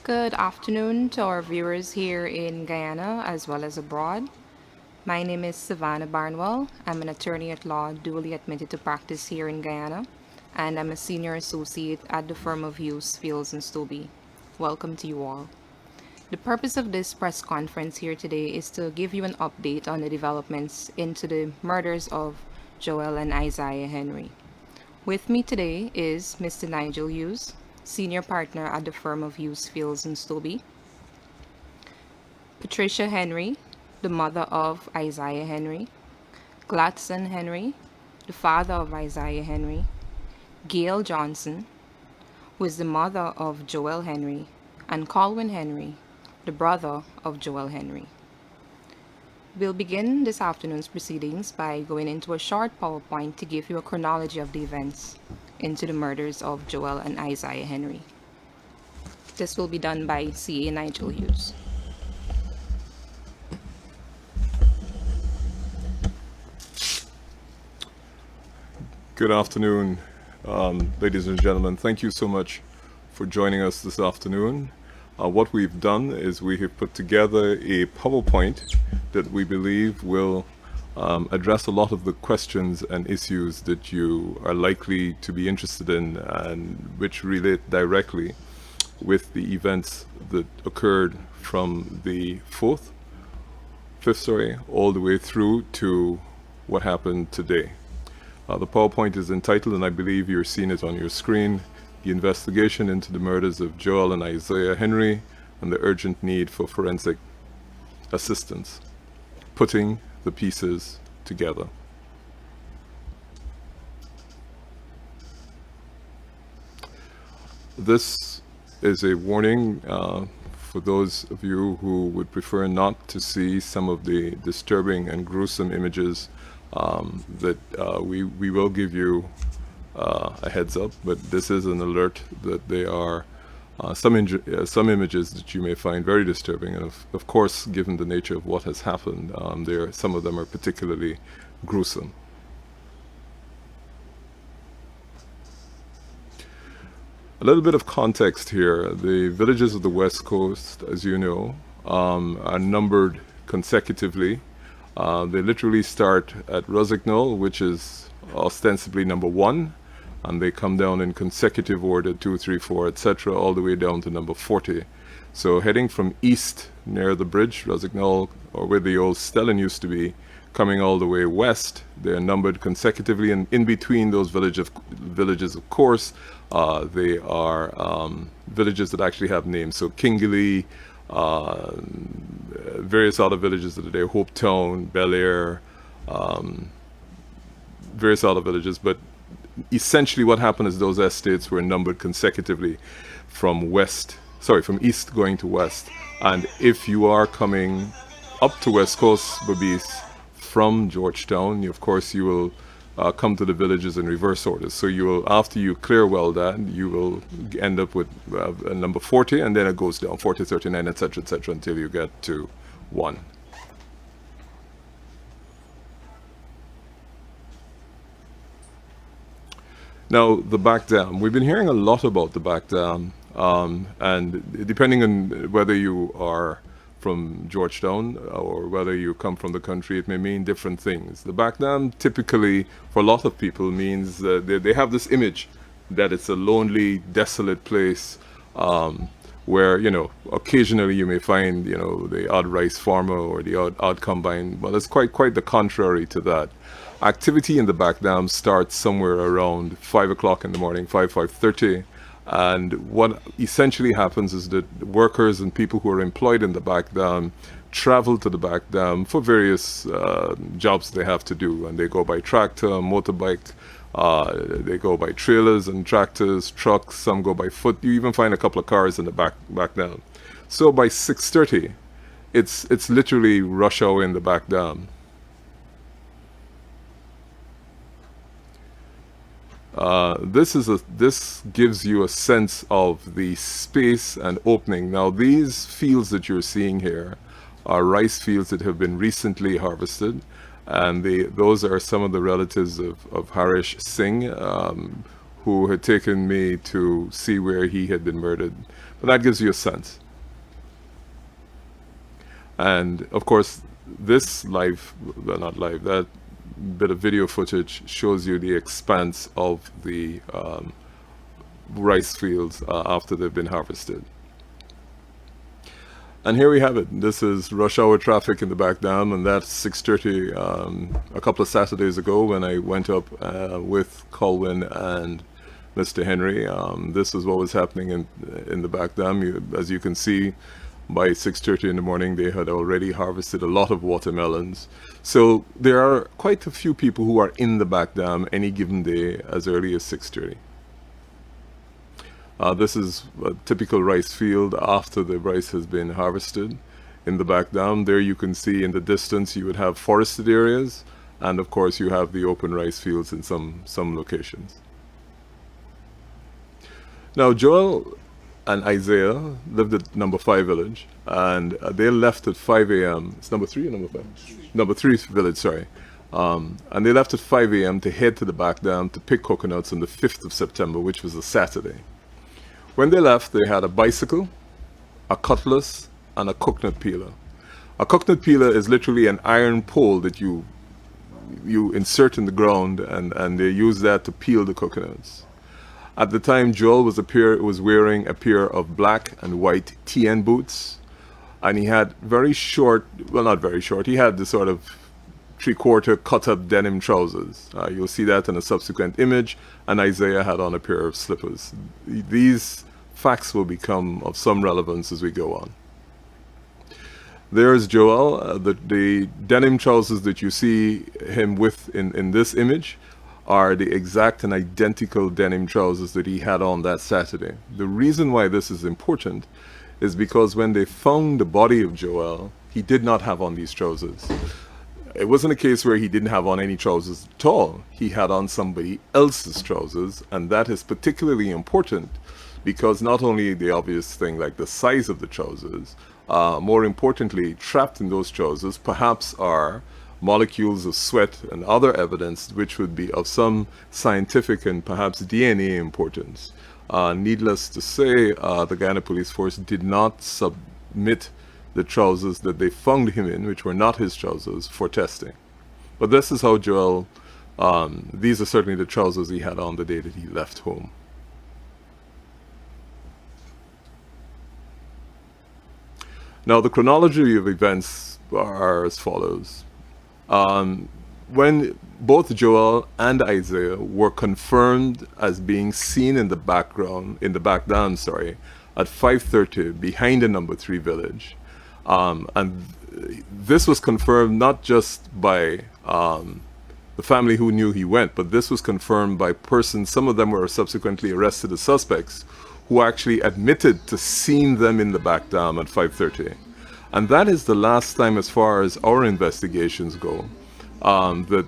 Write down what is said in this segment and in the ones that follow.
Good afternoon to our viewers here in Guyana as well as abroad. My name is Savannah Barnwell. I'm an attorney at law duly admitted to practice here in Guyana, and I'm a senior associate at the firm of Hughes, Fields, and Stobie. Welcome to you all. The purpose of this press conference here today is to give you an update on the developments into the murders of Joel and Isaiah Henry. With me today is Mr. Nigel Hughes, senior partner at the firm of Hughes, Fields, and Stobie. Patricia Henry, the mother of Isaiah Henry. Gladson Henry, the father of Isaiah Henry. Gail Johnson, who is the mother of Joel Henry. And Colwyn Henry, the brother of Joel Henry. We'll begin this afternoon's proceedings by going into a short PowerPoint to give you a chronology of the events into the murders of Joel and Isaiah Henry. This will be done by CA Nigel Hughes. Good afternoon, ladies and gentlemen. Thank you so much for joining us this afternoon. What we've done is we have put together a PowerPoint that we believe will address a lot of the questions and issues that you are likely to be interested in and which relate directly with the events that occurred from the 5th story, all the way through to what happened today. The PowerPoint is entitled, and I believe you're seeing it on your screen, The Investigation into the Murders of Joel and Isaiah Henry and the Urgent Need for Forensic Assistance, Putting the Pieces Together. This is a warning for those of you who would prefer not to see some of the disturbing and gruesome images that we will give you a heads up, but this is an alert that there are some images that you may find very disturbing, and of course, given the nature of what has happened, some of them are particularly gruesome. A little bit of context here. The villages of the West Coast, as you know, are numbered consecutively. They literally start at Rosignol, which is ostensibly number 1, and they come down in consecutive order, 2, 3, 4, etc., all the way down to number 40. So heading from east near the bridge, Rosignol, or where the old Stellan used to be, coming all the way west, they're numbered consecutively, and in between those villages, of course, they are villages that actually have names. So Kingley, various other villages that are there, Hope Town, Bel Air, various other villages. But essentially what happened is those estates were numbered consecutively from east going to west. And if you are coming up to West Coast Berbice from Georgetown, of course you will come to the villages in reverse order. So you will, after you clear well that, you will end up with a number 40, and then it goes down 40, 39, etc., etc., until you get to 1. Now, the back dam. We've been hearing a lot about the back dam, and depending on whether you are from Georgetown or whether you come from the country, it may mean different things. The back dam typically, for a lot of people, means they have this image that it's a lonely, desolate place where, occasionally you may find, the odd rice farmer or the odd combine. Well, it's quite the contrary to that. Activity in the back dam starts somewhere around 5 o'clock in the morning, 5:30. And what essentially happens is that workers and people who are employed in the back dam travel to the back dam for various jobs they have to do. And they go by tractor, motorbike, they go by trailers and tractors, trucks, some go by foot. You even find a couple of cars in the back dam. So by 6:30, it's literally rush hour in the back dam. This gives you a sense of the space and opening. Now, these fields that you're seeing here are rice fields that have been recently harvested, and those are some of the relatives of Harish Singh, who had taken me to see where he had been murdered. But that gives you a sense. And of course, this live, well, not live, that bit of video footage shows you the expanse of the rice fields after they've been harvested. And here we have it. This is rush hour traffic in the back dam, and that's 6:30 a couple of Saturdays ago when I went up with Colwyn and Mr. Henry. This is what was happening in the back dam. As you can see, by 6:30 in the morning, they had already harvested a lot of watermelons. So there are quite a few people who are in the back dam any given day as early as 6:30. This is a typical rice field after the rice has been harvested in the back dam. There you can see in the distance you would have forested areas, and of course you have the open rice fields in some locations. Now Joel and Isaiah lived at number 5 village, and they left at 5 a.m. It's number 3 or number 5? Number 3 village, sorry. And they left at 5 a.m. to head to the back dam to pick coconuts on the 5th of September, which was a Saturday. When they left, they had a bicycle, a cutlass, and a coconut peeler. A coconut peeler is literally an iron pole that you insert in the ground, and they use that to peel the coconuts. At the time, Joel was wearing a pair of black and white TN boots, and he had very short, well, not very short, he had the sort of 3/4 cut-up denim trousers. You'll see that in a subsequent image, and Isaiah had on a pair of slippers. These facts will become of some relevance as we go on. There's Joel. The denim trousers that you see him with in this image are the exact and identical denim trousers that he had on that Saturday. The reason why this is important is because when they found the body of Joel, he did not have on these trousers. It wasn't a case where he didn't have on any trousers at all. He had on somebody else's trousers, and that is particularly important because not only the obvious thing like the size of the trousers, more importantly, trapped in those trousers perhaps are molecules of sweat and other evidence which would be of some scientific and perhaps DNA importance. Needless to say, the Guyana Police Force did not submit the trousers that they found him in, which were not his trousers, for testing. But this is how Joel, these are certainly the trousers he had on the day that he left home. Now, the chronology of events are as follows. When both Joel and Isaiah were confirmed as being seen in the back dam, at 5:30 behind the number 3 village, and this was confirmed not just by the family who knew he went, but this was confirmed by persons, some of them were subsequently arrested as suspects, who actually admitted to seeing them in the back dam at 5:30. And that is the last time, as far as our investigations go, that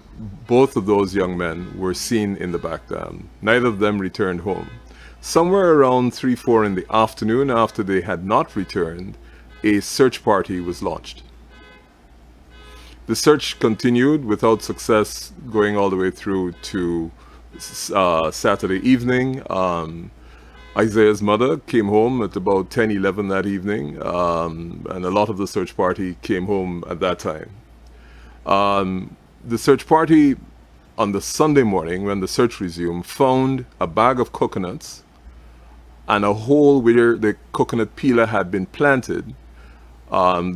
both of those young men were seen in the back dam. Neither of them returned home. Somewhere around 3-4 in the afternoon, after they had not returned, a search party was launched. The search continued without success, going all the way through to Saturday evening. Isaiah's mother came home at about 10-11 that evening, and a lot of the search party came home at that time. The search party on the Sunday morning, when the search resumed, found a bag of coconuts and a hole where the coconut peeler had been planted.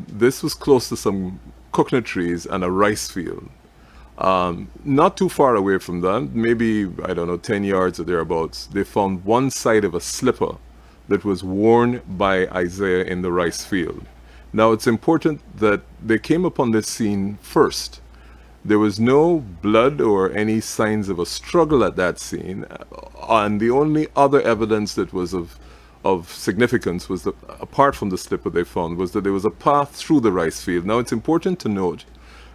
This was close to some coconut trees and a rice field. Not too far away from them, maybe, 10 yards or thereabouts, they found one side of a slipper that was worn by Isaiah in the rice field. Now, it's important that they came upon this scene first. There was no blood or any signs of a struggle at that scene, and the only other evidence that was of significance was that, apart from the slipper they found, was that there was a path through the rice field. Now, it's important to note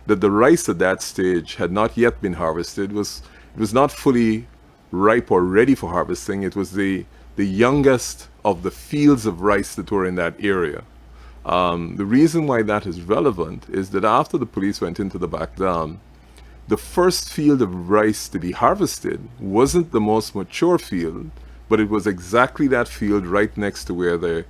that the rice at that stage had not yet been harvested. It was not fully ripe or ready for harvesting. It was the youngest of the fields of rice that were in that area. The reason why that is relevant is that after the police went into the back dam, the first field of rice to be harvested wasn't the most mature field, but it was exactly that field right next to where they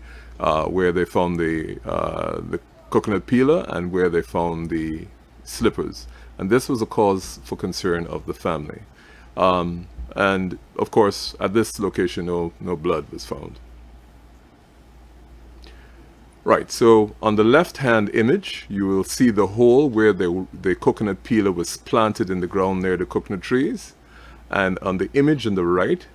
found the coconut peeler and where they found the slippers. And this was a cause for concern of the family. And of course, at this location, no blood was found. Right, so on the left-hand image, you will see the hole where the coconut peeler was planted in the ground near the coconut trees. And on the image on the right,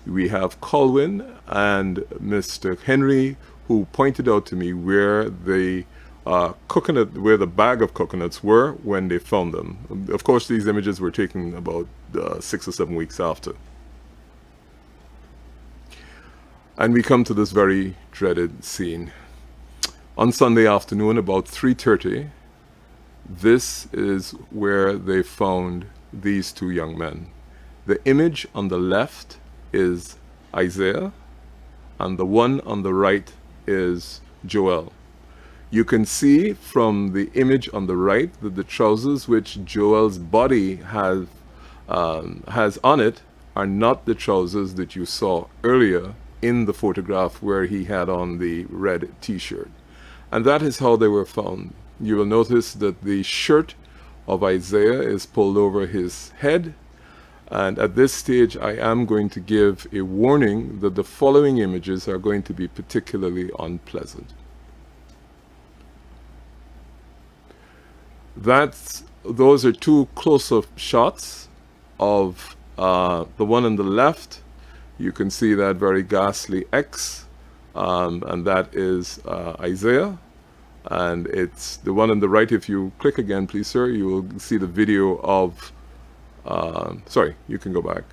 we have Colwyn and Mr. Henry, who pointed out to me where the where the bag of coconuts were when they found them. Of course, these images were taken about 6 or 7 weeks after. And we come to this very dreaded scene. On Sunday afternoon, about 3:30, this is where they found these two young men. The image on the left is Isaiah, and the one on the right is Joel. You can see from the image on the right that the trousers which Joel's body has on it are not the trousers that you saw earlier in the photograph where he had on the red t-shirt. And that is how they were found. You will notice that the shirt of Isaiah is pulled over his head. And at this stage, I am going to give a warning that the following images are going to be particularly unpleasant. Those are two close-up shots of the one on the left. You can see that very ghastly X, and that is Isaiah. And it's the one on the right. If you click again, please, sir, you will see the video of, sorry, you can go back.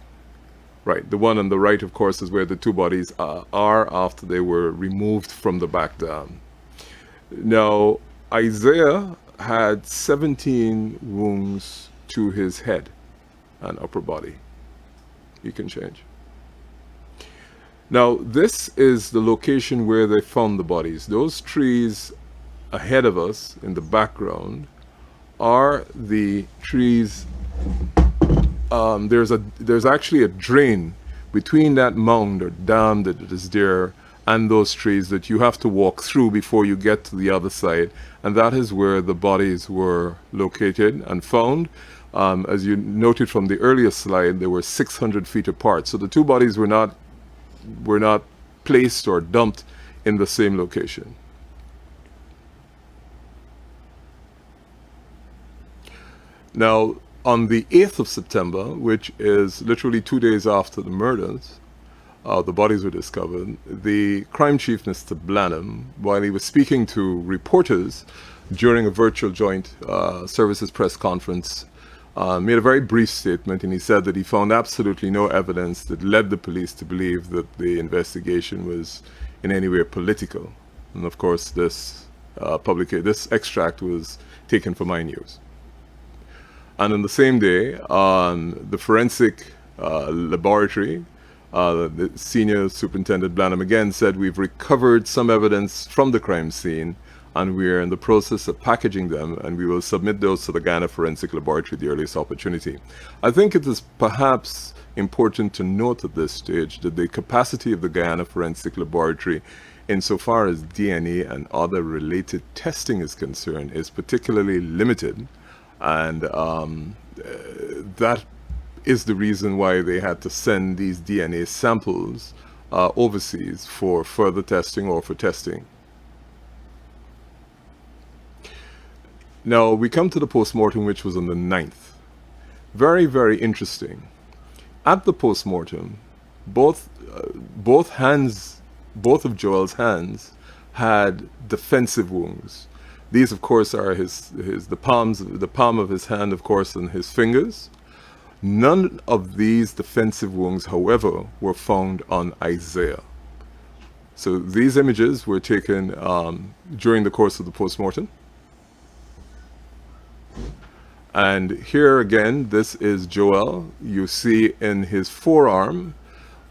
Right, the one on the right, of course, is where the two bodies are after they were removed from the back dam. Now, Isaiah had 17 wounds to his head and upper body. You can change. Now, this is the location where they found the bodies. Those trees ahead of us in the background are the trees. There's actually a drain between that mound or dam that is there and those trees that you have to walk through before you get to the other side, and that is where the bodies were located and found. As you noted from the earlier slide, they were 600 feet apart, so the two bodies were not placed or dumped in the same location. Now, on the 8th of September, which is literally 2 days after the murders, the bodies were discovered, the crime chief, Mr. Blanham, while he was speaking to reporters during a virtual joint services press conference, made a very brief statement, and he said that he found absolutely no evidence that led the police to believe that the investigation was in any way political. And of course, this extract was taken from iNews. And on the same day, the forensic laboratory, the senior superintendent Blanham again said, we've recovered some evidence from the crime scene and we're in the process of packaging them, and we will submit those to the Guyana Forensic Laboratory at the earliest opportunity. I think it is perhaps important to note at this stage that the capacity of the Guyana Forensic Laboratory insofar as DNA and other related testing is concerned is particularly limited, and that is the reason why they had to send these DNA samples overseas for further testing or for testing. Now we come to the postmortem, which was on the 9th. Very, very interesting. At the postmortem, both of Joel's hands had defensive wounds. These, of course, are the palm of his hand, of course, and his fingers. None of these defensive wounds, however, were found on Isaiah. So these images were taken during the course of the postmortem. And here again, this is Joel. You see in his forearm,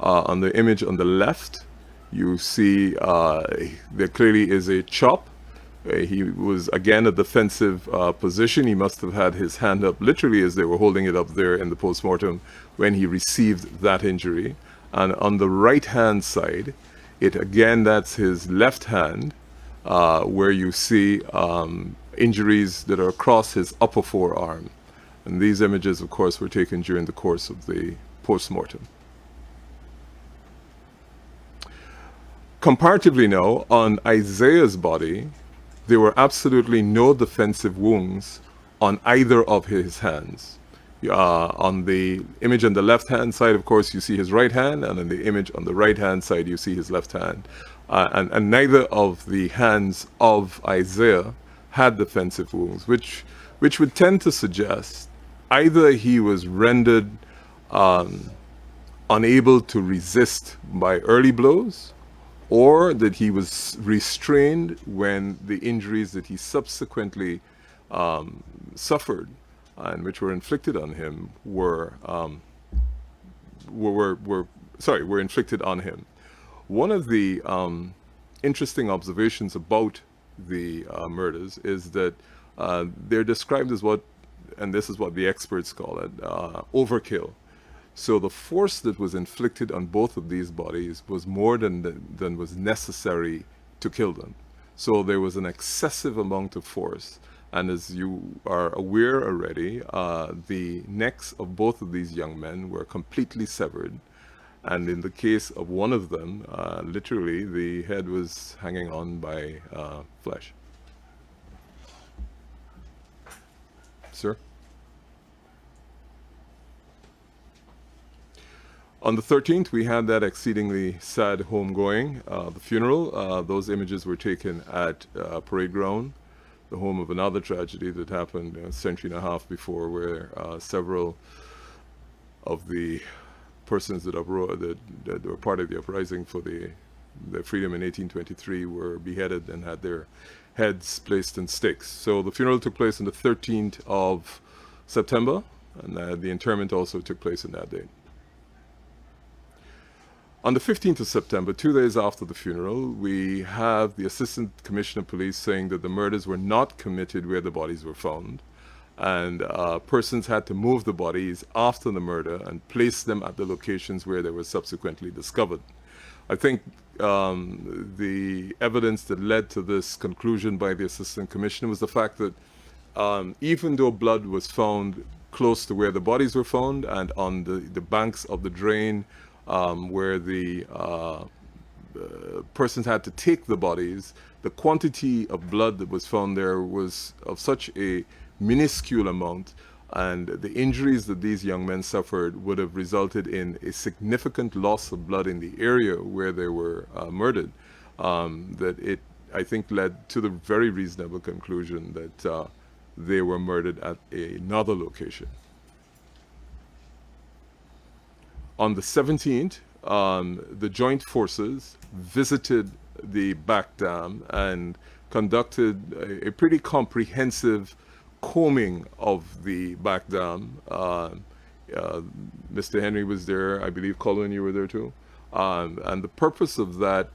on the image on the left, you see there clearly is a chop. He was again a defensive position. He must have had his hand up literally as they were holding it up there in the postmortem when he received that injury. And on the right hand side, that's his left hand, where you see injuries that are across his upper forearm. And these images, of course, were taken during the course of the postmortem. Comparatively now, on Isaiah's body, there were absolutely no defensive wounds on either of his hands. On the image on the left-hand side, of course, you see his right hand, and on the image on the right-hand side, you see his left hand. And neither of the hands of Isaiah had defensive wounds, which would tend to suggest either he was rendered unable to resist by early blows, or that he was restrained when the injuries that he subsequently suffered and which were inflicted on him were inflicted on him. One of the interesting observations about the murders is that they're described as and this is what the experts call it, overkill. So the force that was inflicted on both of these bodies was more than was necessary to kill them. So there was an excessive amount of force. And as you are aware already, the necks of both of these young men were completely severed. And in the case of one of them, literally the head was hanging on by flesh. Sir? On the 13th, we had that exceedingly sad homegoing, the funeral. Those images were taken at Parade Ground, the home of another tragedy that happened a century and a half before, where several of the persons that were part of the uprising for the freedom in 1823 were beheaded and had their heads placed in sticks. So the funeral took place on the 13th of September, and the interment also took place on that date. On the 15th of September, 2 days after the funeral, we have the Assistant Commissioner of Police saying that the murders were not committed where the bodies were found, and persons had to move the bodies after the murder and place them at the locations where they were subsequently discovered. I think the evidence that led to this conclusion by the Assistant Commissioner was the fact that even though blood was found close to where the bodies were found and on the banks of the drain where the persons had to take the bodies, the quantity of blood that was found there was of such a minuscule amount, and the injuries that these young men suffered would have resulted in a significant loss of blood in the area where they were murdered, that it, I think, led to the very reasonable conclusion that they were murdered at another location. On the 17th, the joint forces visited the back dam and conducted a pretty comprehensive combing of the back dam. Mr. Henry was there. I believe, Colin, you were there too. And the purpose of that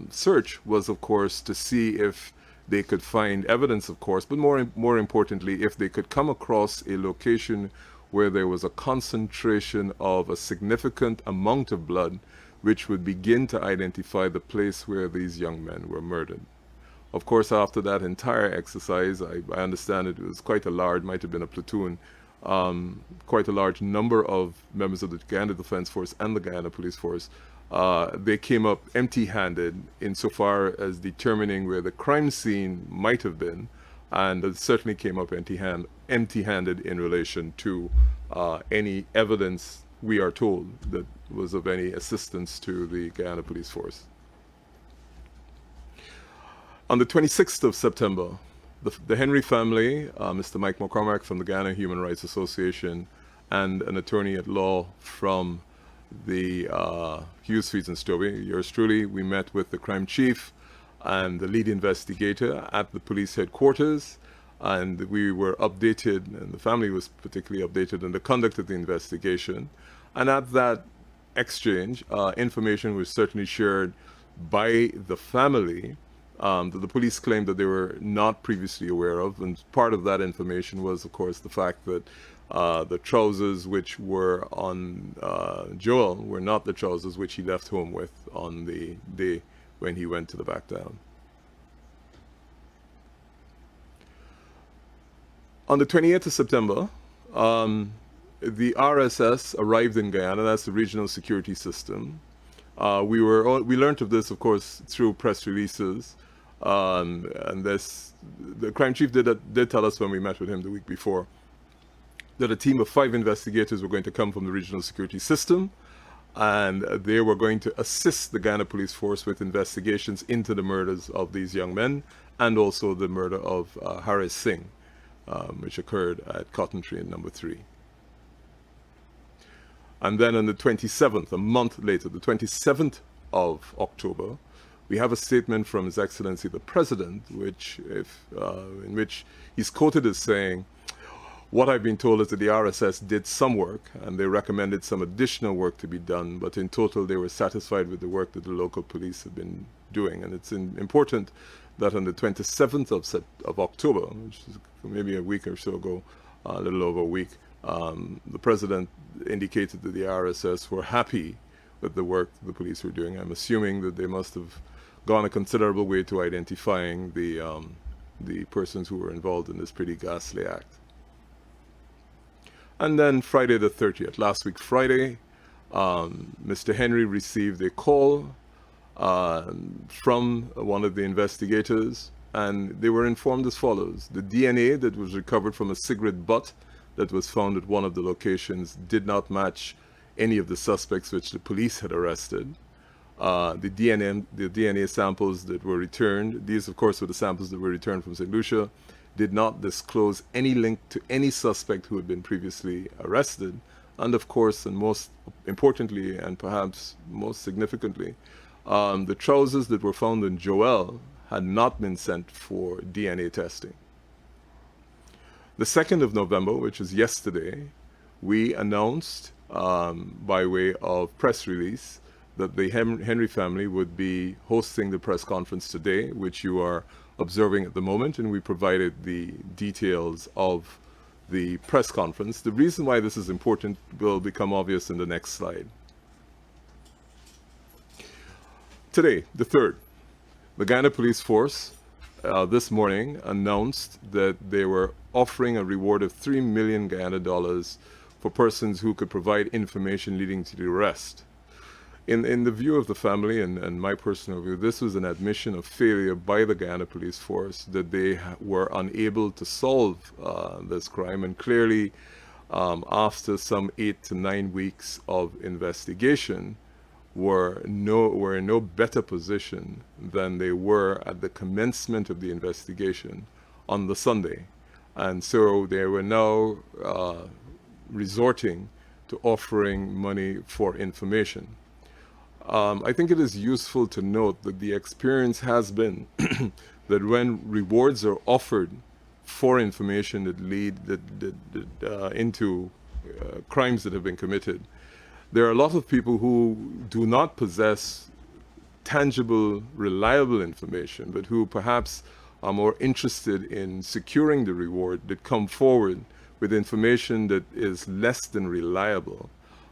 search was, of course, to see if they could find evidence, of course, but more importantly, if they could come across a location where there was a concentration of a significant amount of blood, which would begin to identify the place where these young men were murdered. Of course, after that entire exercise, I understand it was quite a large, might have been a platoon, quite a large number of members of the Guyana Defense Force and the Guyana Police Force. They came up empty-handed insofar as determining where the crime scene might have been, and it certainly came up empty-handed in relation to any evidence, we are told, that was of any assistance to the Guyana Police Force. On the 26th of September, the Henry family, Mr. Mike McCormack from the Guyana Human Rights Association, and an attorney at law from the Hughes, Feeds and Stobie, yours truly, we met with the crime chief and the lead investigator at the police headquarters, and we were updated, and the family was particularly updated on the conduct of the investigation. And at that exchange, information was certainly shared by the family that the police claimed that they were not previously aware of. And part of that information was, of course, the fact that the trousers which were on Joel were not the trousers which he left home with on the day when he went to the back down. On the 28th of September, the RSS arrived in Guyana. That's the Regional Security System. We learned of this, of course, through press releases. And the crime chief did tell us when we met with him the week before that a team of 5 investigators were going to come from the Regional Security System, and they were going to assist the Guyana Police Force with investigations into the murders of these young men and also the murder of Harris Singh, which occurred at Cotton Tree in number 3. And then on the 27th, a month later, the 27th of October, we have a statement from His Excellency the President, in which he's quoted as saying, "What I've been told is that the RSS did some work and they recommended some additional work to be done, but in total they were satisfied with the work that the local police have been doing." And it's important that on the 27th of October, which is maybe a week or so ago, a little over a week, the President indicated that the RSS were happy with the work the police were doing. I'm assuming that they must have gone a considerable way to identifying the persons who were involved in this pretty ghastly act. And then Friday the 30th, last week Friday, Mr. Henry received a call from one of the investigators, and they were informed as follows. The DNA that was recovered from a cigarette butt that was found at one of the locations did not match any of the suspects which the police had arrested. The DNA samples that were returned, these of course were the samples that were returned from St. Lucia, did not disclose any link to any suspect who had been previously arrested. And of course, and most importantly, and perhaps most significantly, the trousers that were found in Joel had not been sent for DNA testing. The 2nd of November, which was yesterday, we announced by way of press release that the Henry family would be hosting the press conference today, which you are observing at the moment, and we provided the details of the press conference. The reason why this is important will become obvious in the next slide. Today, the 3rd, the Guyana Police Force this morning announced that they were offering a reward of $3 million Guyana dollars for persons who could provide information leading to the arrest. In the view of the family and my personal view, this was an admission of failure by the Guyana Police Force, that they were unable to solve this crime. And clearly, after some 8 to 9 weeks of investigation, were in no better position than they were at the commencement of the investigation on the Sunday. And so they were now resorting to offering money for information. I think it is useful to note that the experience has been that when rewards are offered for information that lead into crimes that have been committed, there are a lot of people who do not possess tangible, reliable information, but who perhaps are more interested in securing the reward, that come forward with information that is less than reliable,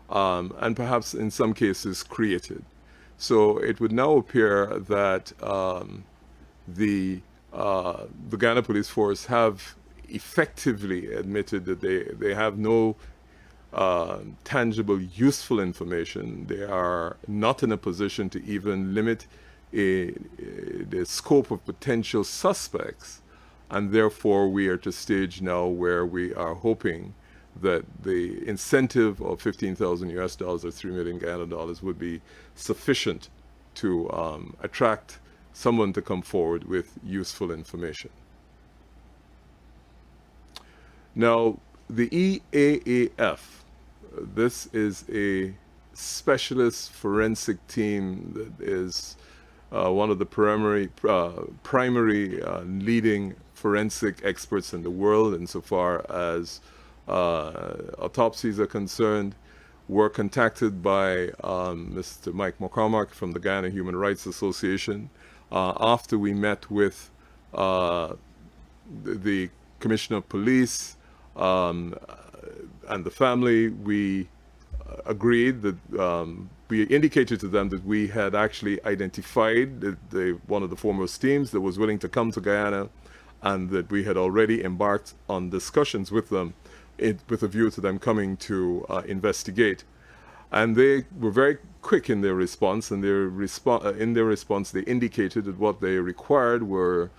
and perhaps in some cases created. So it would now appear that the Guyana Police Force have effectively admitted that they have no tangible, useful information. They are not in a position to even limit the scope of potential suspects, and therefore we are at a stage now where we are hoping that the incentive of 15,000 US dollars or 3 million Guyana dollars would be sufficient to attract someone to come forward with useful information. Now, the EAAF, this is a specialist forensic team that is one of the primary leading forensic experts in the world insofar as autopsies are concerned. Were contacted by Mr. Mike McCormack from the Guyana Human Rights Association after we met with the Commissioner of Police and the family, we agreed that we indicated to them that we had actually identified one of the foremost teams that was willing to come to Guyana, and that we had already embarked on discussions with them with a view to them coming to investigate. And they were very quick in their response, and in their response they indicated that what they required were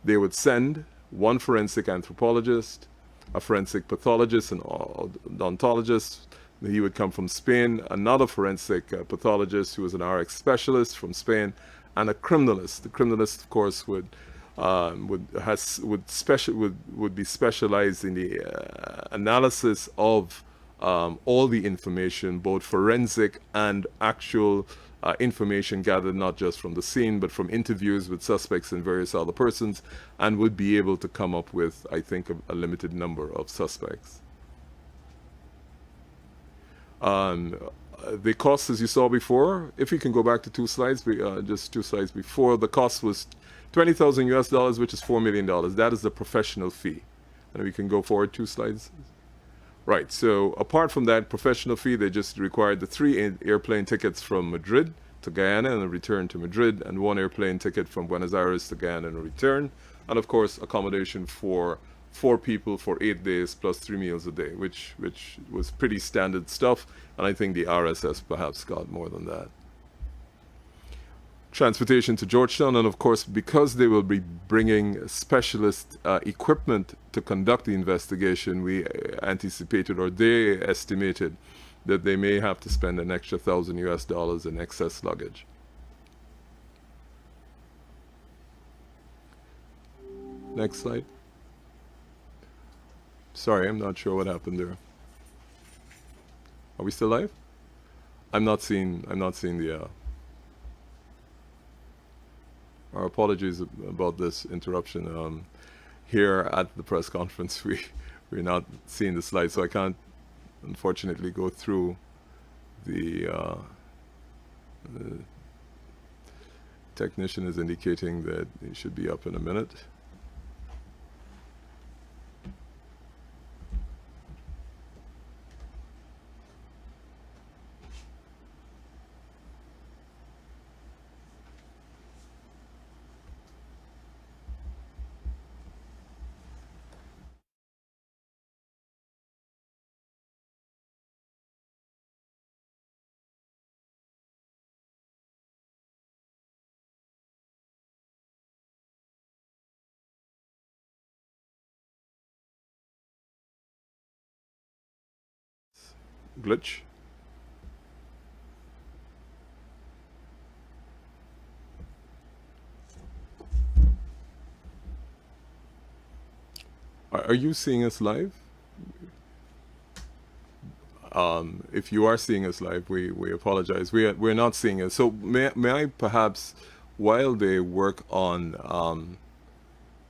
they would send one forensic anthropologist, a forensic pathologist, an odontologist. He would come from Spain, another forensic pathologist who was an RX specialist from Spain, and a criminalist. The criminalist, of course, would be specialized in the analysis of all the information, both forensic and actual information gathered not just from the scene, but from interviews with suspects and various other persons, and would be able to come up with, I think, a limited number of suspects. The cost, as you saw before, if you can go back to just 2 slides before, the cost was $20,000 US, which is $4 million. That is the professional fee. And we can go forward 2 slides. Right, so apart from that professional fee, they just required the 3 airplane tickets from Madrid to Guyana and a return to Madrid, and 1 airplane ticket from Buenos Aires to Guyana and a return, and of course accommodation for 4 people for 8 days plus 3 meals a day, which was pretty standard stuff, and I think the RSS perhaps got more than that. Transportation to Georgetown, and of course, because they will be bringing specialist equipment to conduct the investigation, we anticipated, or they estimated, that they may have to spend an extra $1,000 US in excess luggage. Next slide. Sorry, I'm not sure what happened there. Are we still live? I'm not seeing the our apologies about this interruption. Here at the press conference, we're not seeing the slides, so I can't, unfortunately, go through the technician is indicating that it should be up in a minute. Glitch. Are you seeing us live? If you are seeing us live, we apologize. We're not seeing it. So may I perhaps, while they work on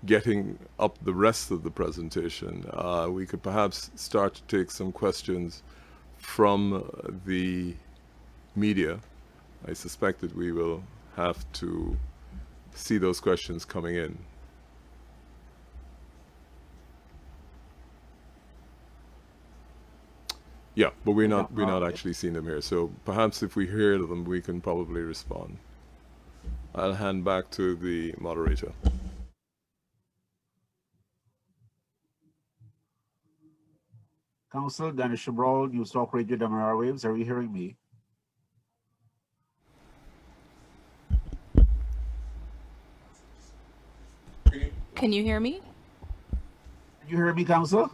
getting up the rest of the presentation, we could perhaps start to take some questions from the media. I suspect that we will have to see those questions coming in. Yeah, but we're not actually seeing them here. So perhaps if we hear them, we can probably respond. I'll hand back to the moderator. Council, Dennis Chabrol, News Talk Radio, Damara Waves. Are you hearing me? Can you hear me? Can you hear me, Council?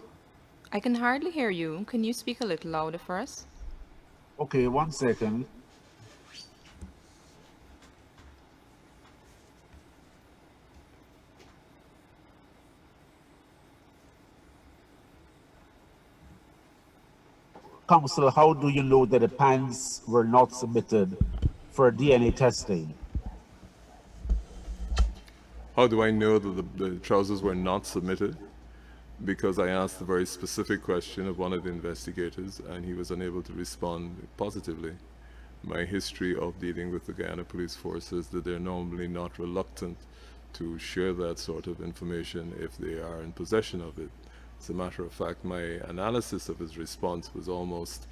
I can hardly hear you. Can you speak a little louder for us? Okay, 1 second. Council, how do you know that the pants were not submitted for DNA testing? How do I know that the trousers were not submitted? Because I asked a very specific question of one of the investigators, and he was unable to respond positively. my history of dealing with the Guyana Police Force is that they're normally not reluctant to share that sort of information if they are in possession of it. As a matter of fact, my analysis of his response was almost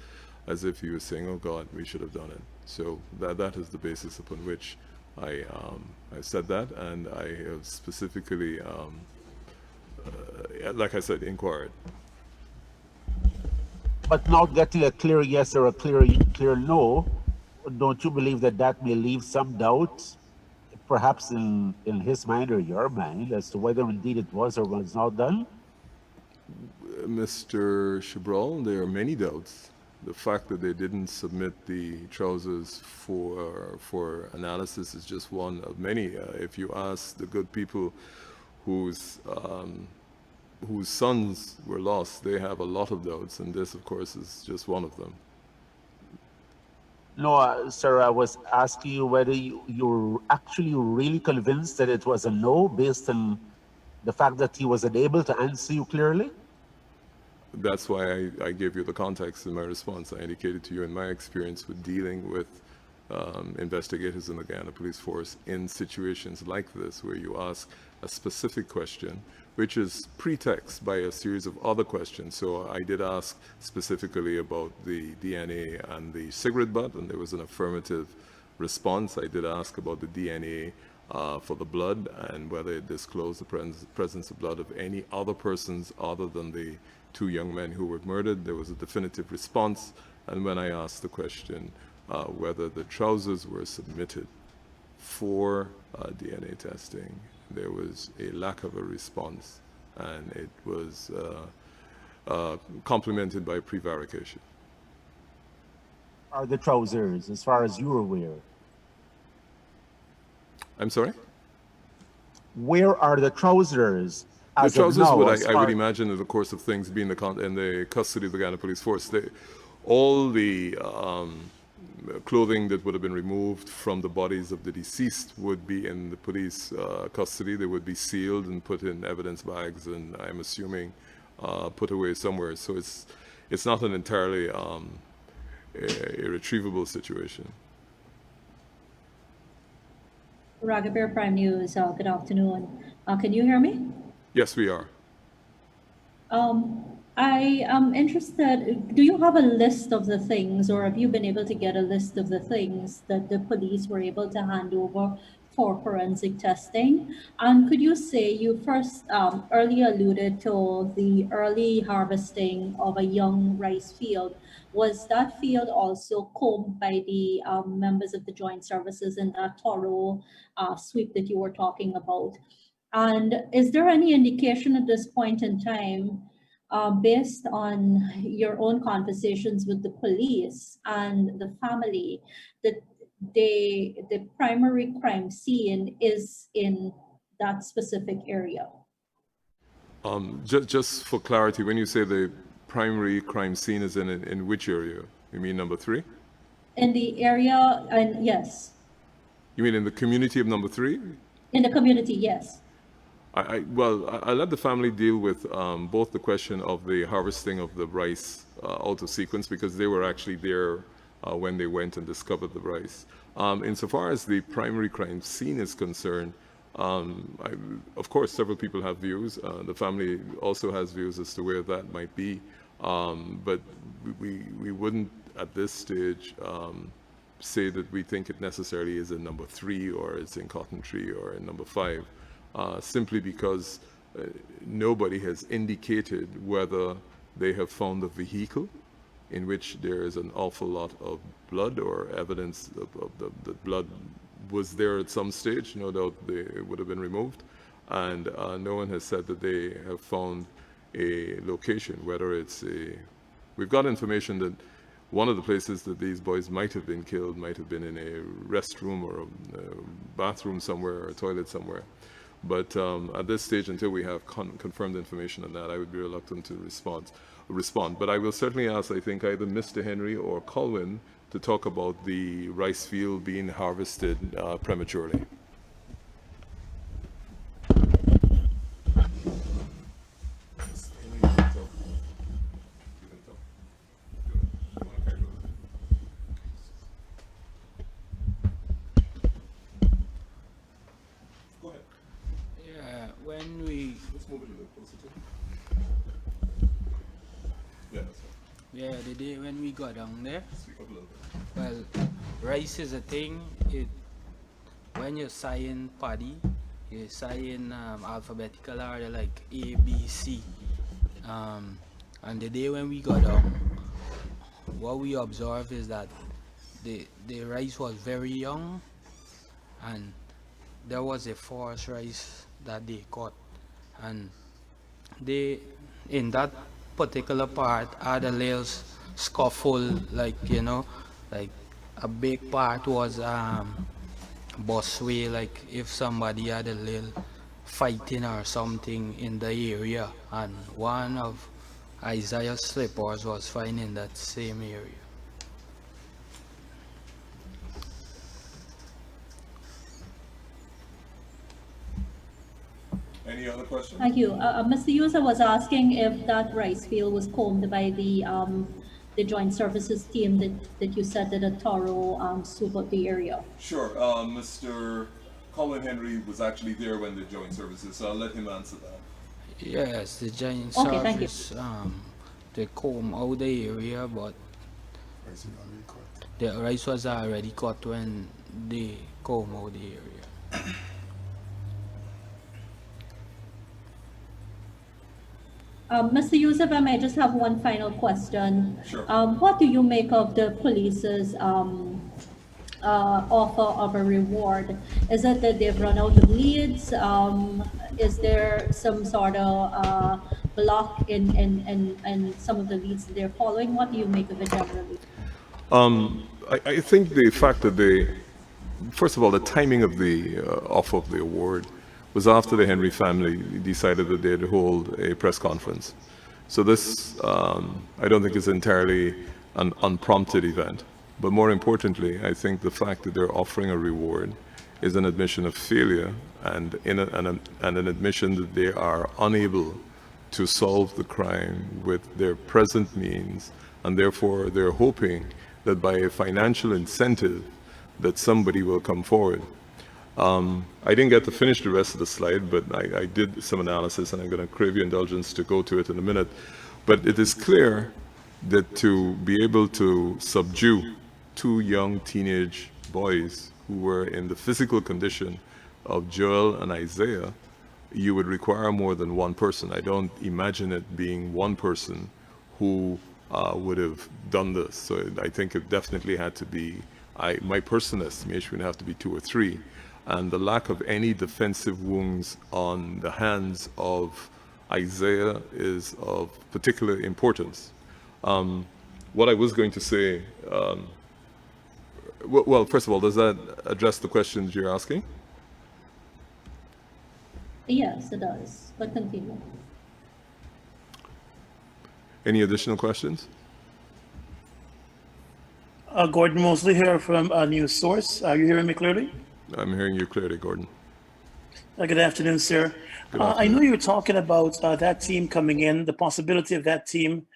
as if he was saying, "Oh God, we should have done it." So that is the basis upon which I said that, and I have specifically, like I said, inquired. But not getting a clear yes or a clear no, don't you believe that that may leave some doubt, perhaps in his mind or your mind, as to whether indeed it was or was not done? Mr. Cabral, there are many doubts. The fact that they didn't submit the trousers for analysis is just one of many. If you ask the good people whose sons were lost, they have a lot of doubts, and this, of course, is just one of them. No, sir, I was asking you whether you're actually really convinced that it was a no based on the fact that he was unable to answer you clearly? That's why I gave you the context in my response. I indicated to you in my experience with dealing with investigators in the Guyana Police Force in situations like this, where you ask a specific question, which is pretext by a series of other questions. So I did ask specifically about the DNA and the cigarette butt, and there was an affirmative response. I did ask about the DNA for the blood and whether it disclosed the presence of blood of any other persons other than the two young men who were murdered. There was a definitive response. And when I asked the question whether the trousers were submitted for DNA testing, there was a lack of a response, and it was complemented by prevarication. Are the trousers, as far as you're aware? I'm sorry? Where are the trousers? The trousers, I would imagine, in the course of things, being in the custody of the Guyana Police Force. All the clothing that would have been removed from the bodies of the deceased would be in the police custody. They would be sealed and put in evidence bags, and I'm assuming put away somewhere. So it's not an entirely irretrievable situation. Raghaber Prime News, good afternoon. Can you hear me? Yes, we are. I am interested, do you have a list of the things, or have you been able to get a list of the things that the police were able to hand over for forensic testing? And could you say, you first earlier alluded to the early harvesting of a young rice field. Was that field also combed by the members of the joint services in that thorough sweep that you were talking about? And is there any indication at this point in time, based on your own conversations with the police and the family, that the primary crime scene is in that specific area? Just for clarity, when you say the primary crime scene is in which area? You mean number 3? In the area, and yes. You mean in the community of number 3? In the community, yes. I let the family deal with both the question of the harvesting of the rice out of sequence, because they were actually there when they went and discovered the rice. Insofar as the primary crime scene is concerned, of course, several people have views. The family also has views as to where that might be. But we wouldn't, at this stage, say that we think it necessarily is in number 3 or it's in Cotton Tree or in number 5. Simply because nobody has indicated whether they have found a vehicle in which there is an awful lot of blood or evidence of the blood was there at some stage. No doubt it would have been removed. And no one has said that they have found a location, whether it's we've got information that one of the places that these boys might have been killed might have been in a restroom or a bathroom somewhere or a toilet somewhere. But at this stage, until we have confirmed information on that, I would be reluctant to respond. But I will certainly ask, I think, either Mr. Henry or Colwyn to talk about the rice field being harvested prematurely. when we Let's move it a little closer to. Yeah, that's right. yeah, the day when we got down there, Speak up a little bit. well, rice is a thing. It when you're signing paddy, you're signing alphabetical order like A, B, C. And the day when we got down, what we observed is that the rice was very young, and there was a forest rice that they caught, and they in that particular part had a little scuffle, like like a big part was busway, like if somebody had a little fighting or something in the area, and one of Isaiah's slippers was found in that same area. Any other questions? Thank you. Mr. User was asking if that rice field was combed by the joint services team that you said did a thorough sweep of the area. Sure. Mr. Colin Henry was actually there when the joint services, so I'll let him answer that. Yes, the giant Okay, thank you. service, they comb out the area, but the rice was already cut when they comb out the area. Mr. Yusuf, I may just have one final question. Sure. What do you make of the police's offer of a reward? Is it that they've run out of leads? Is there some sort of block in some of the leads that they're following? What do you make of it generally? I think the fact that first of all, the timing of the offer of the award was after the Henry family decided that they'd hold a press conference. So this, I don't think is entirely an unprompted event. But more importantly, I think the fact that they're offering a reward is an admission of failure and an admission that they are unable to solve the crime with their present means, and therefore they're hoping that by a financial incentive that somebody will come forward. I didn't get to finish the rest of the slide, but I did some analysis, and I'm going to crave your indulgence to go to it in a minute. But it is clear that to be able to subdue two young teenage boys who were in the physical condition of Joel and Isaiah, you would require more than one person. I don't imagine it being one person who would have done this. So I think it definitely had to be, my personal estimation would have to be 2 or 3. And the lack of any defensive wounds on the hands of Isaiah is of particular importance. What I was going to say, well, first of all, does that address the questions you're asking? Yes, it does, but continue. Any additional questions? Gordon Mosley here from News Source. Are you hearing me clearly? I'm hearing you clearly, Gordon. Good afternoon, sir. Good I afternoon. know you were talking about that team coming in, the possibility of that team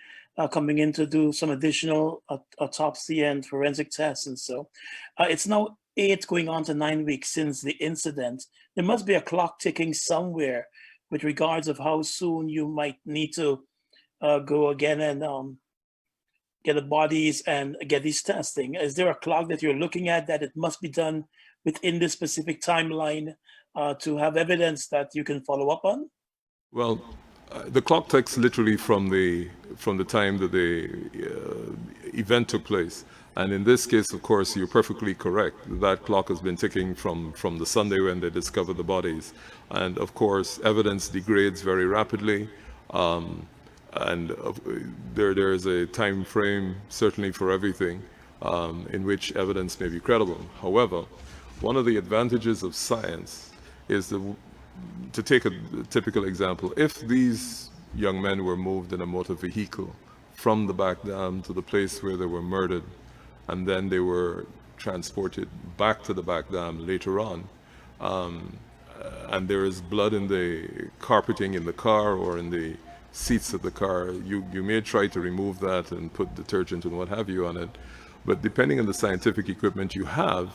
coming in to do some additional autopsy and forensic tests and so. It's now 8 going on to 9 weeks since the incident. There must be a clock ticking somewhere with regards of how soon you might need to go again and get the bodies and get these testing. Is there a clock that you're looking at that it must be done within this specific timeline to have evidence that you can follow up on? Well, the clock ticks literally from the time that the event took place. And in this case, of course, you're perfectly correct. That clock has been ticking from the Sunday when they discovered the bodies. And of course, evidence degrades very rapidly. There is a time frame, certainly for everything, in which evidence may be credible. However, one of the advantages of science is to take a typical example. If these young men were moved in a motor vehicle from the back dam to the place where they were murdered, and then they were transported back to the back dam later on, and there is blood in the carpeting in the car or in the seats of the car, you may try to remove that and put detergent and what have you on it, but depending on the scientific equipment you have,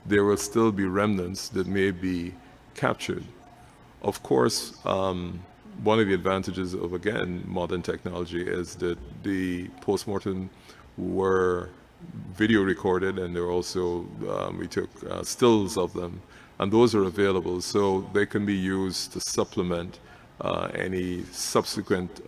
there will still be remnants that may be captured. Of course, one of the advantages of, again, modern technology is that the postmortem were video recorded, and they're also, we took stills of them, and those are available, so they can be used to supplement any subsequent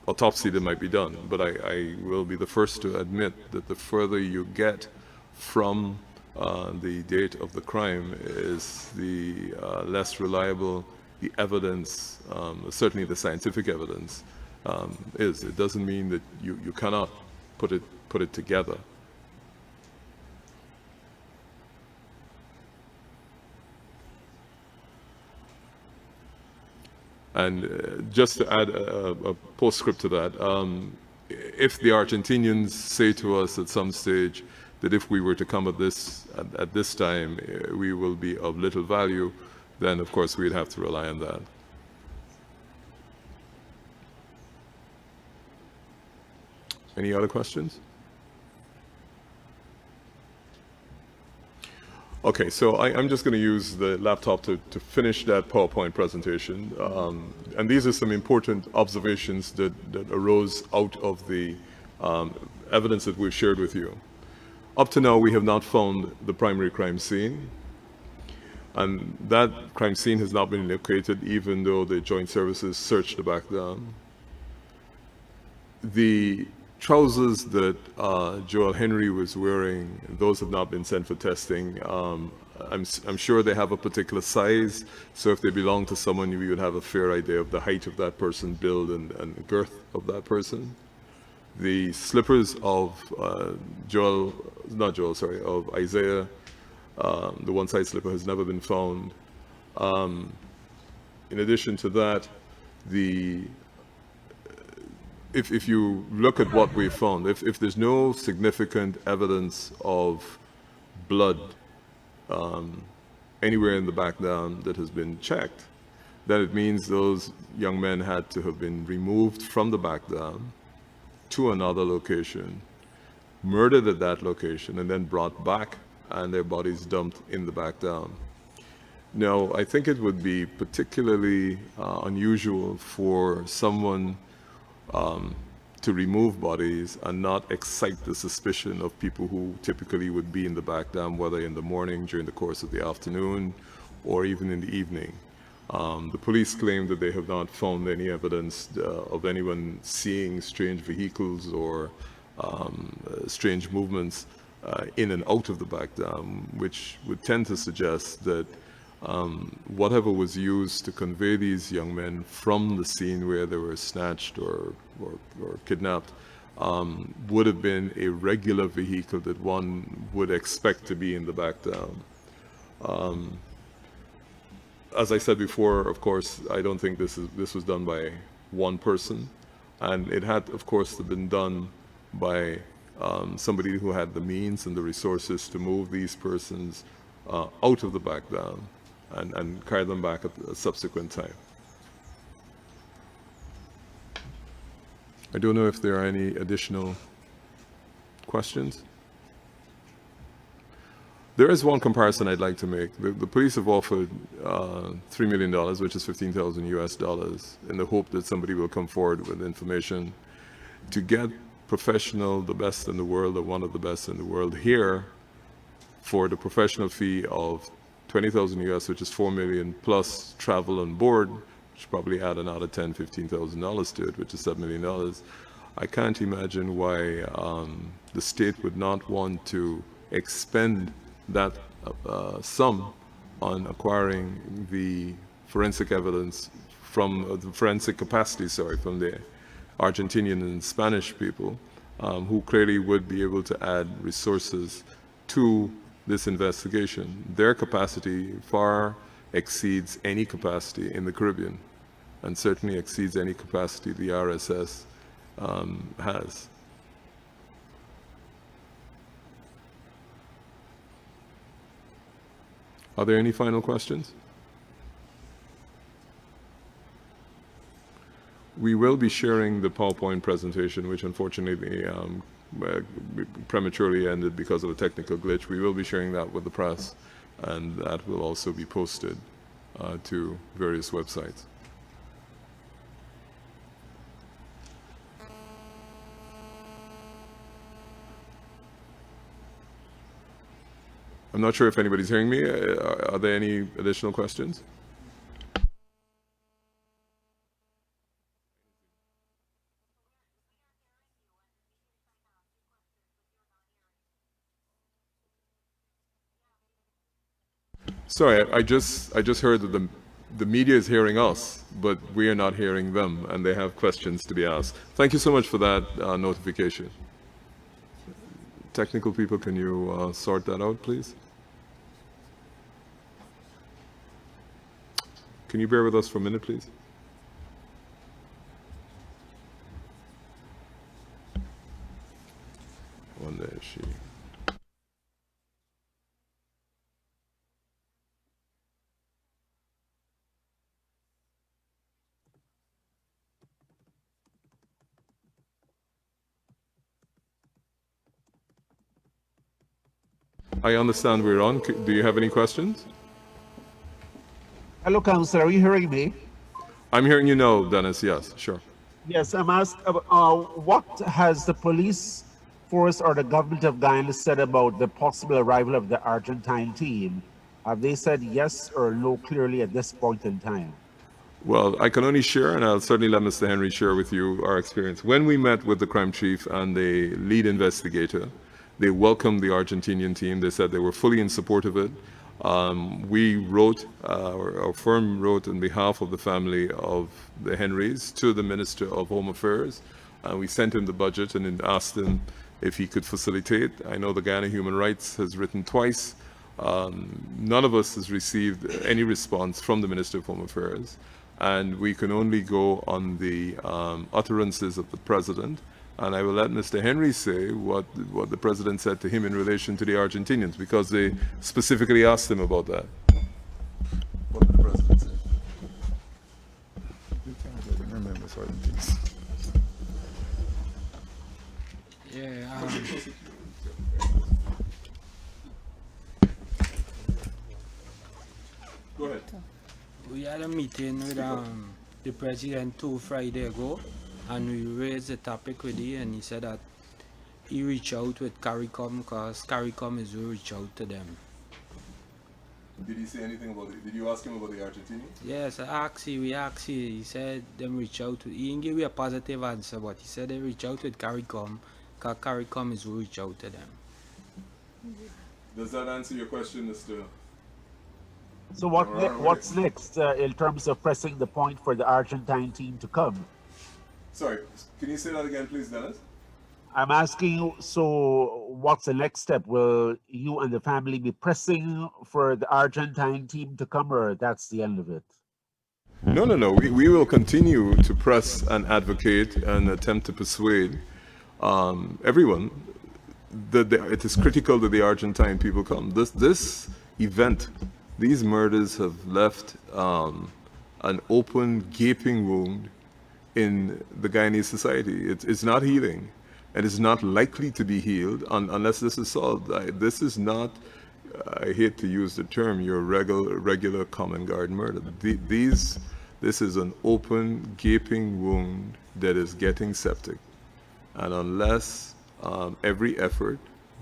autopsy that might be done. But I will be the first to admit that the further you get from the date of the crime is the less reliable the evidence, certainly the scientific evidence, is. It doesn't mean that you cannot put it together. And just to add a postscript to that, if the Argentinians say to us at some stage that if we were to come at this time, we will be of little value, then of course we'd have to rely on that. Any other questions? Okay, so I'm just going to use the laptop to finish that PowerPoint presentation. And these are some important observations that arose out of the evidence that we've shared with you. Up to now, we have not found the primary crime scene. And that crime scene has not been located, even though the joint services searched the back down. The trousers that Joel Henry was wearing, those have not been sent for testing. I'm sure they have a particular size, so if they belong to someone, we would have a fair idea of the height of that person, build and girth of that person. The slippers of of Isaiah, the one-side slipper has never been found. In addition to that, if you look at what we found, if there's no significant evidence of blood anywhere in the back down that has been checked, then it means those young men had to have been removed from the back down to another location, murdered at that location, and then brought back and their bodies dumped in the back down. Now, I think it would be particularly unusual for someone to remove bodies and not excite the suspicion of people who typically would be in the back down, whether in the morning, during the course of the afternoon, or even in the evening. The police claim that they have not found any evidence of anyone seeing strange vehicles or strange movements in and out of the back dam, which would tend to suggest that whatever was used to convey these young men from the scene where they were snatched or kidnapped would have been a regular vehicle that one would expect to be in the back dam. As I said before, of course, I don't think this was done by one person, and it had, of course, been done by somebody who had the means and the resources to move these persons out of the back down and carry them back at a subsequent time. I don't know if there are any additional questions. There is one comparison I'd like to make. The police have offered $3 million, which is $15,000 US, in the hope that somebody will come forward with information to get professional, the best in the world, or one of the best in the world here for the professional fee of $20,000 US, which is $4 million, plus travel on board, which probably add another $10,000, $15,000 to it, which is $7 million. I can't imagine why the state would not want to expend that sum on acquiring the forensic evidence from the forensic capacity, from the Argentinian and Spanish people, who clearly would be able to add resources to this investigation. Their capacity far exceeds any capacity in the Caribbean, and certainly exceeds any capacity the RSS has. Are there any final questions? We will be sharing the PowerPoint presentation, which unfortunately prematurely ended because of a technical glitch. We will be sharing that with the press, and that will also be posted. to various websites. I'm not sure if anybody's hearing me. Are there any additional questions? Sorry, I just heard that the media is hearing us, but we are not hearing them, and they have questions to be asked. Thank you so much for that notification. Technical people, can you sort that out, please? Can you bear with us for a minute, please? One day, she. I understand we're on. Do you have any questions? Hello, Councillor. Are you hearing me? I'm hearing you now, Dennis. Yes, sure. Yes, I'm asked, what has the police force or the government of Guyana said about the possible arrival of the Argentine team? Have they said yes or no clearly at this point in time? Well, I can only share, and I'll certainly let Mr. Henry share with you our experience. When we met with the crime chief and the lead investigator, they welcomed the Argentinian team. They said they were fully in support of it. We wrote, our firm wrote on behalf of the family of the Henrys to the Minister of Home Affairs. We sent him the budget and asked him if he could facilitate. I know the Guyana Human Rights has written twice. None of us has received any response from the Minister of Home Affairs. And we can only go on the utterances of the President. And I will let Mr. Henry say what the President said to him in relation to the Argentinians, because they specifically asked him about that. What did the President say? Remember certain things. Yeah. Go ahead. We had a meeting with the president 2 Friday ago, and we raised the topic with him, and he said that he reached out with CARICOM because CARICOM is who reach out to them. Did he say anything about it? Did you ask him about the Argentinians? Yes, we asked him. He said them reach out to. He didn't give me a positive answer, but he said they reach out with CARICOM because CARICOM is who reach out to them. Does that answer your question, Mr.? So what's next in terms of pressing the point for the Argentine team to come? Sorry, can you say that again, please, Dennis? I'm asking you, so what's the next step? Will you and the family be pressing for the Argentine team to come, or that's the end of it? No. We will continue to press and advocate and attempt to persuade everyone that it is critical that the Argentine people come. This event, these murders have left an open, gaping wound in the Guyanese society. It's not healing, and it's not likely to be healed unless this is solved. This is not, I hate to use the term, your regular common guard murder. This is an open, gaping wound that is getting septic. And unless every effort,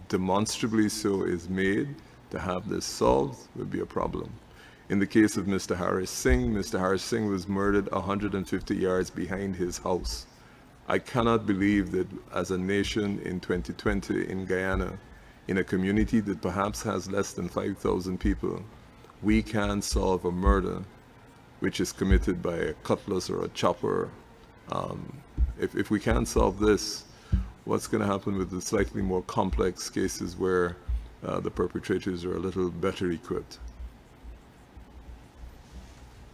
demonstrably so, is made to have this solved, will be a problem. In the case of Mr. Harris Singh was murdered 150 yards behind his house. I cannot believe that as a nation in 2020 in Guyana, in a community that perhaps has less than 5,000 people, we can solve a murder which is committed by a cutlass or a chopper. If we can't solve this, what's going to happen with the slightly more complex cases where the perpetrators are a little better equipped?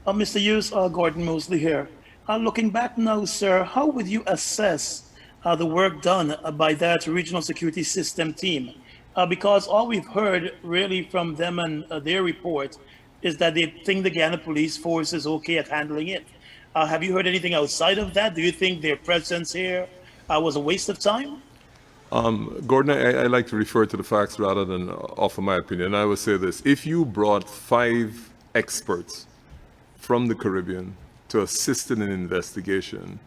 Mr. Hughes, Gordon Mosley here. Looking back now, sir, how would you assess the work done by that regional security system team? Because all we've heard really from them and their report is that they think the Guyana police force is okay at handling it. Have you heard anything outside of that? Do you think their presence here was a waste of time? Gordon, I like to refer to the facts rather than offer my opinion. I would say this: if you brought 5 experts from the Caribbean to assist in an investigation,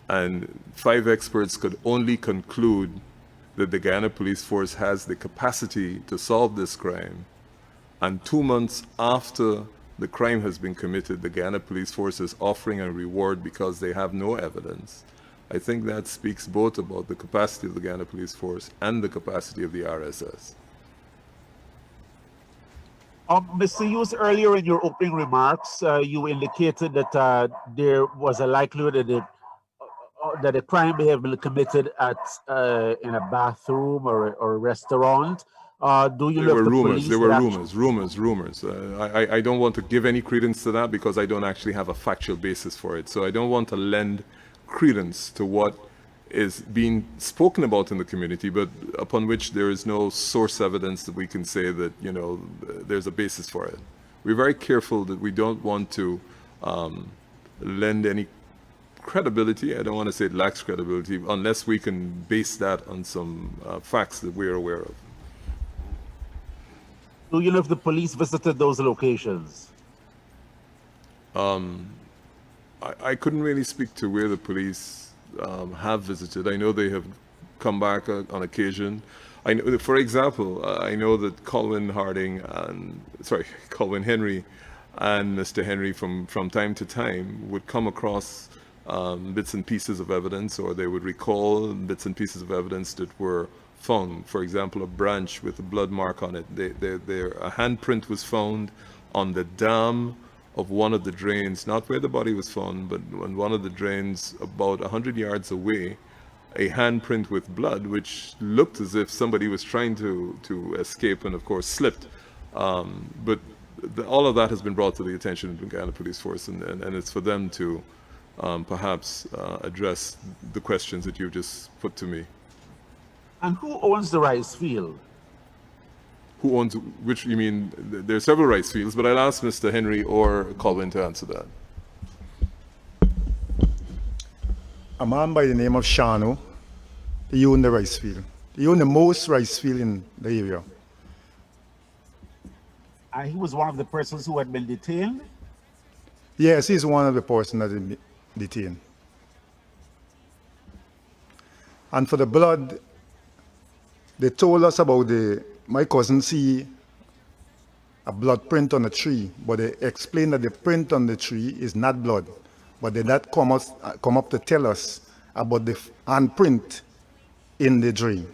and 5 experts could only conclude that the Guyana Police Force has the capacity to solve this crime, and 2 months after the crime has been committed, the Guyana Police Force is offering a reward because they have no evidence. I think that speaks both about the capacity of the Guyana Police Force and the capacity of the RSS. Mr. Hughes, earlier in your opening remarks, you indicated that there was a likelihood that a crime may have been committed at in a bathroom or a restaurant. Do you There know if were the rumors. police There were had rumors. I don't want to give any credence to that because I don't actually have a factual basis for it. So I don't want to lend credence to what is being spoken about in the community, but upon which there is no source evidence that we can say that, you know, there's a basis for it. We're very careful that we don't want to lend any credibility. I don't want to say it lacks credibility unless we can base that on some facts that we're aware of. Do you know if the police visited those locations? I couldn't really speak to where the police have visited. I know they have come back on occasion. I know, for example, I know that Colwyn Henry and Mr. Henry from time to time would come across bits and pieces of evidence, or they would recall bits and pieces of evidence that were found. For example, a branch with a blood mark on it. A handprint was found on the dam of one of the drains, not where the body was found, but on one of the drains about 100 yards away, a handprint with blood, which looked as if somebody was trying to escape and, of course, slipped. But all of that has been brought to the attention of the Guyana Police Force, and it's for them to perhaps address the questions that you've just put to me. And who owns the rice field? Who owns which? You mean there are several rice fields, but I'll ask Mr. Henry or Colwyn to answer that. A man by the name of Shano, he owned the rice field. He owned the most rice field in the area. And he was one of the persons who had been detained? Yes, he's one of the persons that is detained. And for the blood, they told us about my cousin see a blood print on a tree, but they explained that the print on the tree is not blood. But they not come up to tell us about the handprint in the drain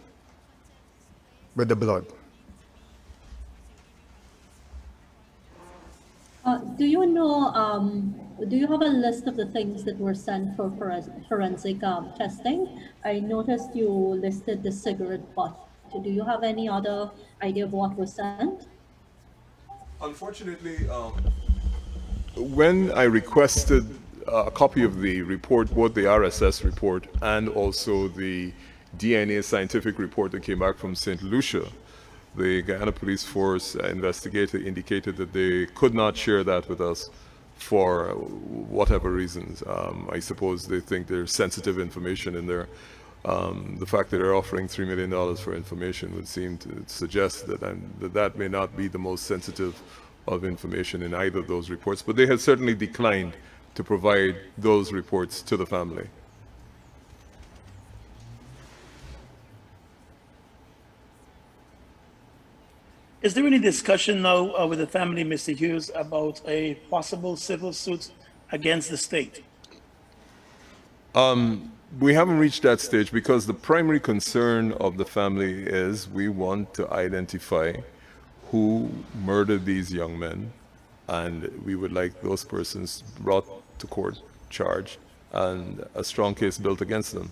with the blood. Do you know, do you have a list of the things that were sent for forensic testing? I noticed you listed the cigarette butt. Do you have any other idea of what was sent? Unfortunately, when I requested a copy of the report, both the RSS report and also the DNA scientific report that came back from St. Lucia, the Guyana Police Force investigator indicated that they could not share that with us for whatever reasons. I suppose they think there's sensitive information in there. The fact that they're offering $3 million for information would seem to suggest that that may not be the most sensitive of information in either of those reports, but they have certainly declined to provide those reports to the family. Is there any discussion now with the family, Mr. Hughes, about a possible civil suit against the state? We haven't reached that stage because the primary concern of the family is we want to identify who murdered these young men, and we would like those persons brought to court, charged, and a strong case built against them.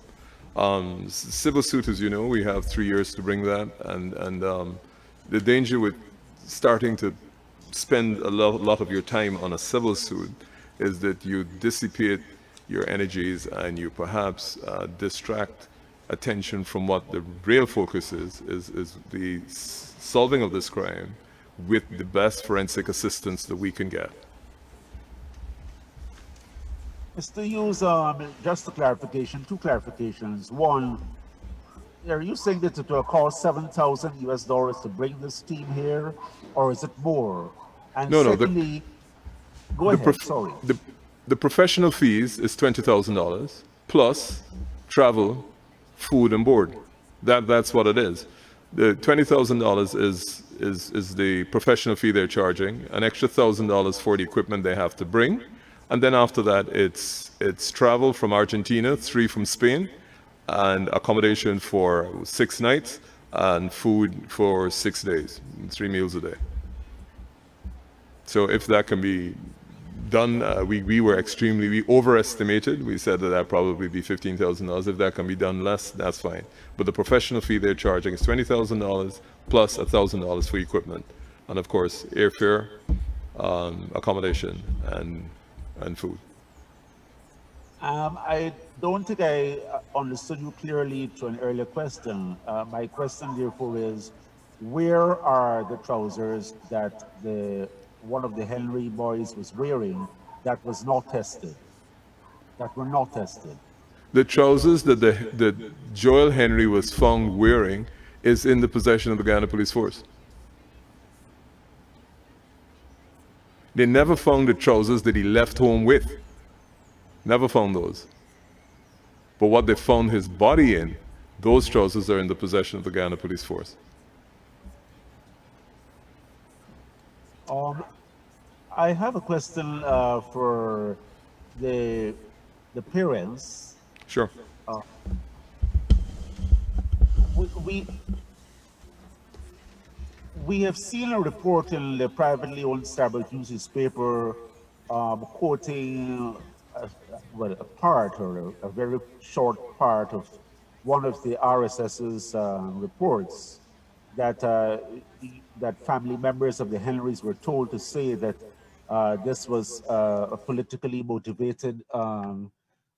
Civil suit, as you know, we have 3 years to bring that, and the danger with starting to spend a lot of your time on a civil suit is that you dissipate your energies and you perhaps distract attention from what the real focus is the solving of this crime with the best forensic assistance that we can get. Mr. Hughes, just a clarification, 2 clarifications. One, are you saying that it will cost $7,000 to bring this team here, or is it more? And No, secondly, Go The, ahead, sorry. the professional fees is $20,000 plus travel, food, and board. That's what it is. The $20,000 is the professional fee they're charging, an extra $1,000 for the equipment they have to bring, and then after that it's travel from Argentina, 3 from Spain, and accommodation for 6 nights, and food for 6 days, 3 meals a day. So if that can be done, we overestimated. We said that probably be $15,000. If that can be done less, that's fine. But the professional fee they're charging is $20,000 plus $1,000 for equipment, and of course airfare, accommodation, and food. I don't think I understood you clearly to an earlier question. My question, therefore, is where are the trousers that one of the Henry boys was wearing that was not tested? That were not tested. The trousers that Joel Henry was found wearing is in the possession of the Guyana Police Force. They never found the trousers that he left home with. Never found those. But what they found his body in, those trousers are in the possession of the Guyana Police Force. I have a question for the parents. Sure. We have seen a report in the privately owned Starbuck News paper quoting a part or a very short part of one of the RSS's reports that that family members of the Henrys were told to say that this was a politically motivated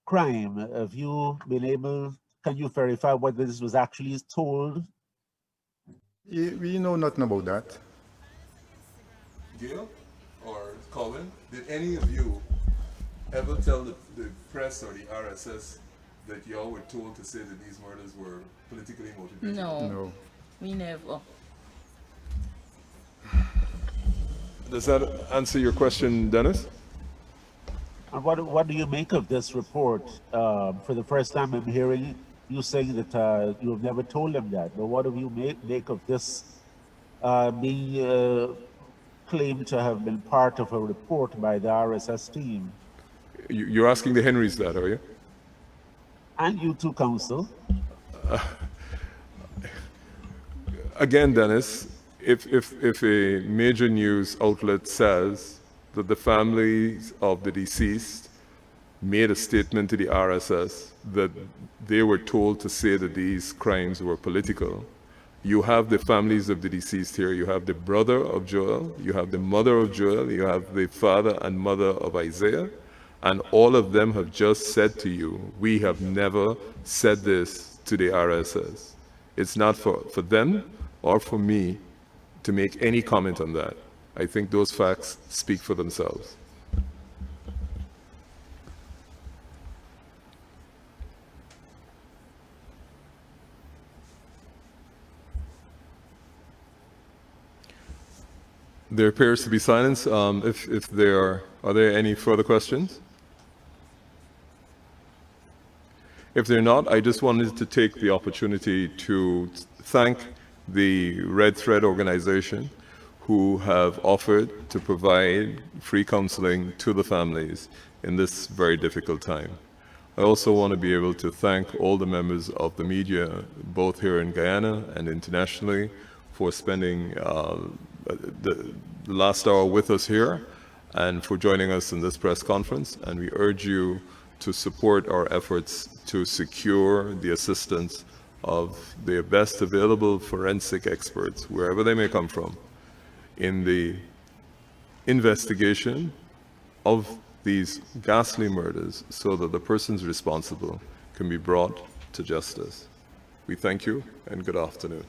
crime. Have you been able, can you verify whether this was actually told? We know nothing about that. Gail or Colin, did any of you ever tell the press or the RSS that y'all were told to say that these murders were politically motivated? No, we never. Does that answer your question, Dennis? And what do you make of this report? For the first time I'm hearing you saying that you have never told them that, but what do you make of this being claimed to have been part of a report by the RSS team? You're asking the Henrys that, are you? And you too, counsel. Again, Dennis, if a major news outlet says that the families of the deceased made a statement to the RSS that they were told to say that these crimes were political, you have the families of the deceased here. You have the brother of Joel, you have the mother of Joel, you have the father and mother of Isaiah, and all of them have just said to you, we have never said this to the RSS. It's not for them or for me to make any comment on that. I think those facts speak for themselves. There appears to be silence. If there are there any further questions? If they're not, I just wanted to take the opportunity to thank the Red Thread organization who have offered to provide free counseling to the families in this very difficult time. I also want to be able to thank all the members of the media, both here in Guyana and internationally, for spending the last hour with us here and for joining us in this press conference. And we urge you to support our efforts to secure the assistance of the best available forensic experts, wherever they may come from, in the investigation of these ghastly murders so that the persons responsible can be brought to justice. We thank you and good afternoon.